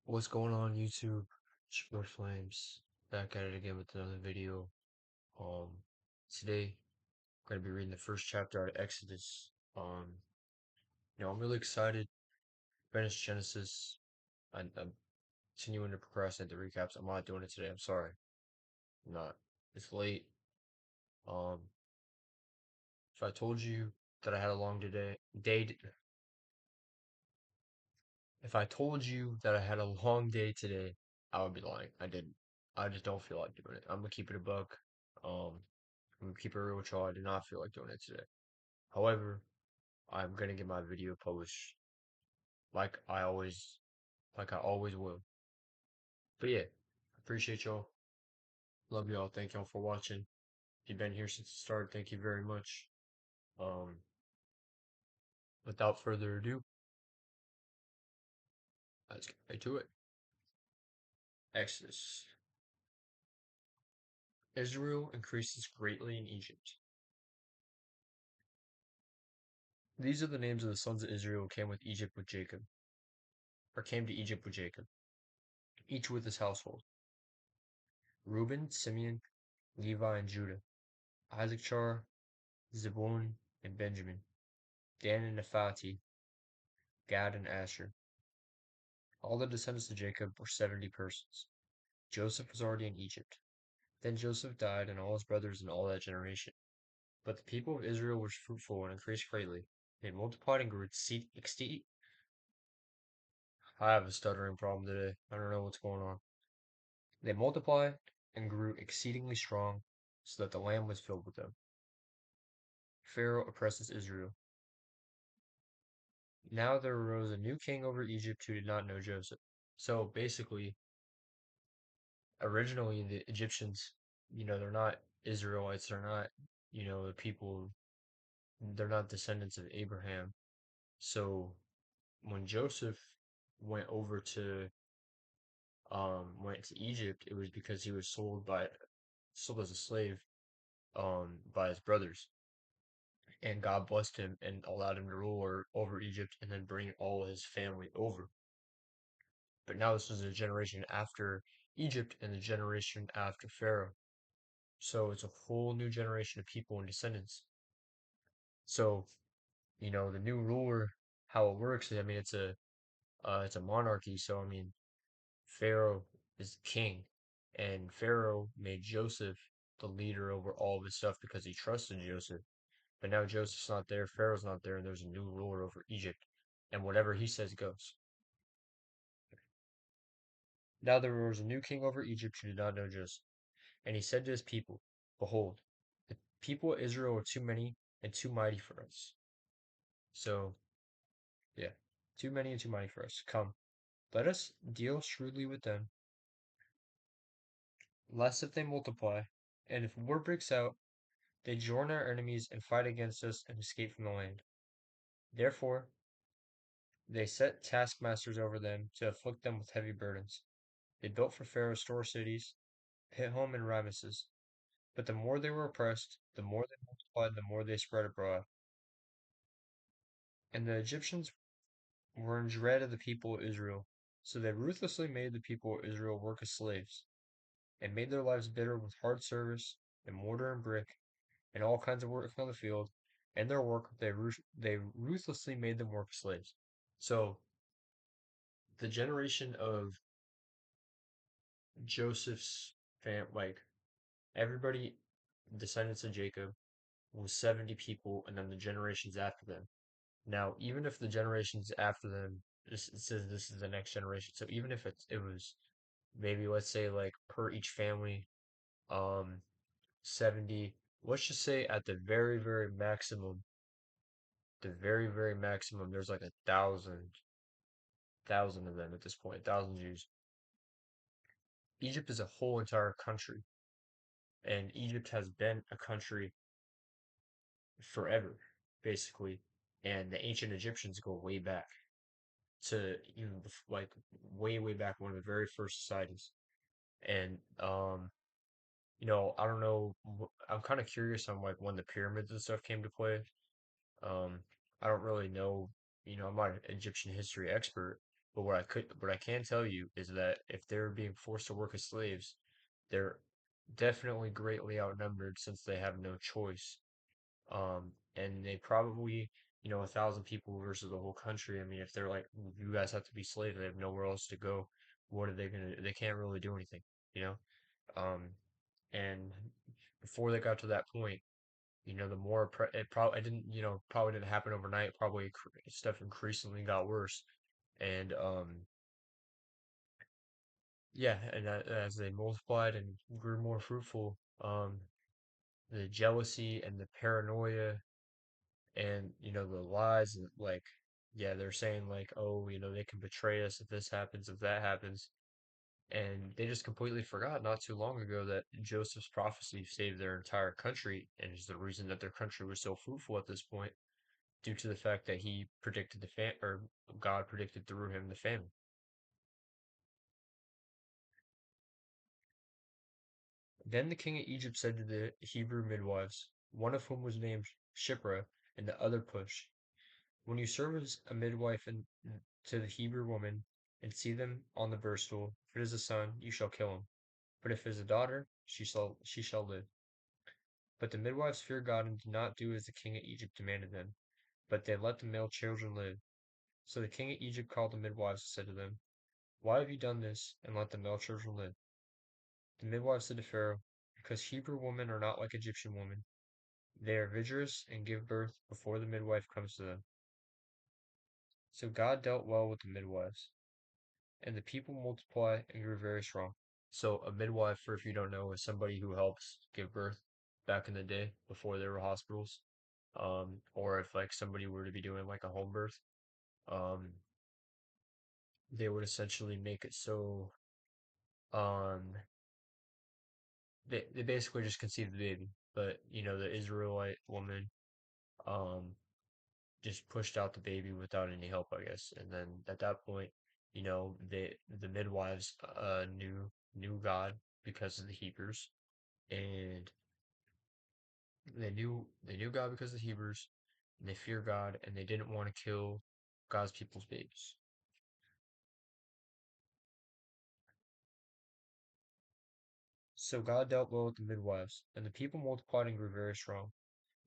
What's going on YouTube? Sport Flames back at it again with another video. Um, Today I'm gonna be reading the first chapter out of Exodus. I'm really excited. Finished Genesis. I'm continuing to procrastinate the recaps. I'm not doing it today. I'm sorry. I'm not. It's late. Um, if I told you that I had a long day, if I told you that I had a long day today, I would be lying. I didn't. I just don't feel like doing it. I'm gonna keep it a buck. Um, I'm gonna keep it real with y'all. I did not feel like doing it today. However, I'm gonna get my video published like I always like I always will. But yeah, appreciate y'all. Love y'all. Thank y'all for watching. If you've been here since the start, thank you very much. Um, Without further ado, let's get right to it. Exodus. Israel increases greatly in Egypt. These are the names of the sons of Israel who came to Egypt with Jacob, each with his household. Reuben, Simeon, Levi, and Judah. Issachar, Zebulun, and Benjamin. Dan and Naphtali, Gad and Asher. All the descendants of Jacob were 70 persons. Joseph was already in Egypt. Then Joseph died, and all his brothers and all that generation. But the people of Israel were fruitful and increased greatly. They multiplied and grew exceed. I have a stuttering problem today. I don't know what's going on. They multiplied and grew exceedingly strong, so that the land was filled with them. Pharaoh oppresses Israel. Now there arose a new king over Egypt who did not know Joseph. So basically, originally the Egyptians, they're not Israelites, they're not, the people, they're not descendants of Abraham. So when Joseph went over to went to Egypt, it was because he was sold as a slave by his brothers. And God blessed him and allowed him to rule over Egypt and then bring all his family over. But now this is a generation after Egypt and the generation after Pharaoh. So it's a whole new generation of people and descendants. So, the new ruler, how it works is, I mean, it's a monarchy. So, I mean, Pharaoh is king, and Pharaoh made Joseph the leader over all of his stuff because he trusted Joseph. But now Joseph's not there, Pharaoh's not there, and there's a new ruler over Egypt, and whatever he says goes. Now there was a new king over Egypt who did not know Joseph. And he said to his people, Behold, the people of Israel are too many and too mighty for us. So, yeah, too many and too mighty for us. Come, let us deal shrewdly with them, lest if they multiply, and if war breaks out, they join our enemies and fight against us and escape from the land. Therefore, they set taskmasters over them to afflict them with heavy burdens. They built for Pharaoh store cities, Pithom and Ramesses. But the more they were oppressed, the more they multiplied, the more they spread abroad. And the Egyptians were in dread of the people of Israel. So they ruthlessly made the people of Israel work as slaves, and made their lives bitter with hard service, and mortar and brick, and all kinds of work on the field. And their work, they ruthlessly made them work as slaves. So the generation of Joseph's like everybody, descendants of Jacob, was 70 people, and then the generations after them. Now, even if the generations after them, it says this is the next generation. So even if it was maybe, let's say, like per each family, um 70, let's just say at the very maximum, there's like 1,000 of them at this point, 1,000 Jews. Egypt is a whole entire country, and Egypt has been a country forever, basically. And the ancient Egyptians go way back to like way back, one of the very first societies. And I don't know. I'm kind of curious on like when the pyramids and stuff came to play. Um, I don't really know. I'm not an Egyptian history expert, But what I can tell you is that if they're being forced to work as slaves, they're definitely greatly outnumbered since they have no choice. And they probably, 1,000 people versus the whole country. I mean, if they're like, you guys have to be slaves, they have nowhere else to go. What are they gonna do? They can't really do anything, you know? Um, and before they got to that point, the more it probably didn't, probably didn't happen overnight. Probably stuff increasingly got worse. And yeah, and as they multiplied and grew more fruitful, the jealousy and the paranoia and the lies and like yeah, they're saying like, oh, they can betray us if this happens, if that happens. And they just completely forgot not too long ago that Joseph's prophecy saved their entire country and is the reason that their country was so fruitful at this point, due to the fact that he predicted or God predicted through him the famine. Then the king of Egypt said to the Hebrew midwives, one of whom was named Shipra and the other Push, when you serve as a midwife to the Hebrew woman, and see them on the birth stool, if it is a son, you shall kill him, but if it is a daughter, she shall live. But the midwives feared God and did not do as the king of Egypt demanded them, but they let the male children live. So the king of Egypt called the midwives and said to them, why have you done this, and let the male children live? The midwives said to Pharaoh, because Hebrew women are not like Egyptian women. They are vigorous and give birth before the midwife comes to them. So God dealt well with the midwives, and the people multiplied and grew very strong. So a midwife, for if you don't know, is somebody who helps give birth back in the day before there were hospitals. Or if like somebody were to be doing like a home birth, um, they would essentially make it so um they basically just conceive the baby. But the Israelite woman um just pushed out the baby without any help, I guess. And then at that point, the midwives knew God because of the Hebrews, and they knew God because of the Hebrews, and they fear God, and they didn't want to kill God's people's babies. So God dealt well with the midwives, and the people multiplied and grew very strong.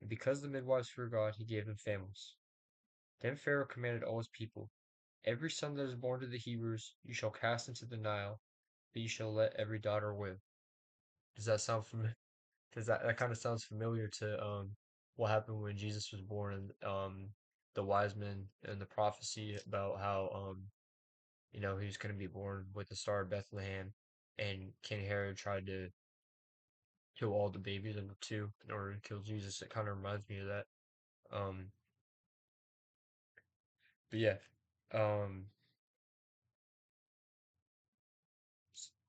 And because the midwives feared God, he gave them families. Then Pharaoh commanded all his people, every son that is born to the Hebrews you shall cast into the Nile, but you shall let every daughter live. Does that sound familiar? Does that kind of sounds familiar to what happened when Jesus was born, and the wise men and the prophecy about how he was going to be born with the star of Bethlehem, and King Herod tried to kill all the babies in the two in order to kill Jesus. It kind of reminds me of that. Um, but yeah, um,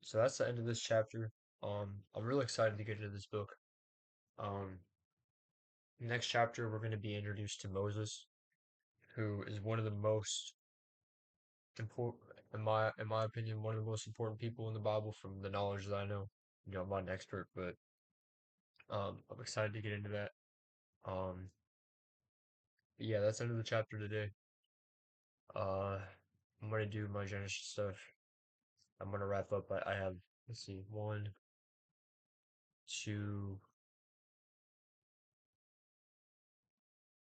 so that's the end of this chapter. I'm really excited to get into this book. Um, Next chapter, we're going to be introduced to Moses, who is one of the most important, in my opinion, one of the most important people in the Bible from the knowledge that I know. I'm not an expert, but I'm excited to get into that. Um, but yeah, that's the end of the chapter today. Uh, I'm gonna do my Genesis stuff. I'm gonna wrap up. I have, let's see, one, two.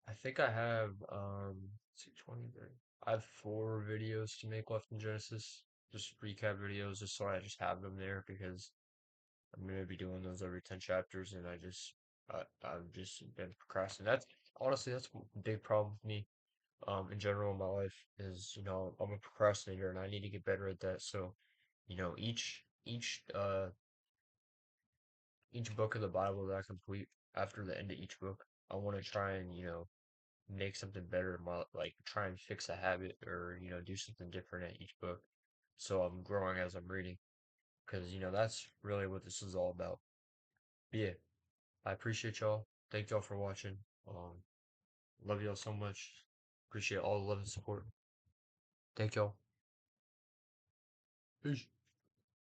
I think I have let's see, 20, 30. I have 4 videos to make left in Genesis. Just recap videos, just so I just have them there because I'm gonna be doing those every 10 chapters, and I've just been procrastinating. That's honestly that's a big problem with me. In general in my life is I'm a procrastinator and I need to get better at that. So, each book of the Bible that I complete after the end of each book, I want to try and make something better in my like try and fix a habit or do something different at each book, so I'm growing as I'm reading because that's really what this is all about. But yeah, I appreciate y'all. Thank y'all for watching. Love y'all so much. Appreciate all the love and support. Thank y'all. Peace.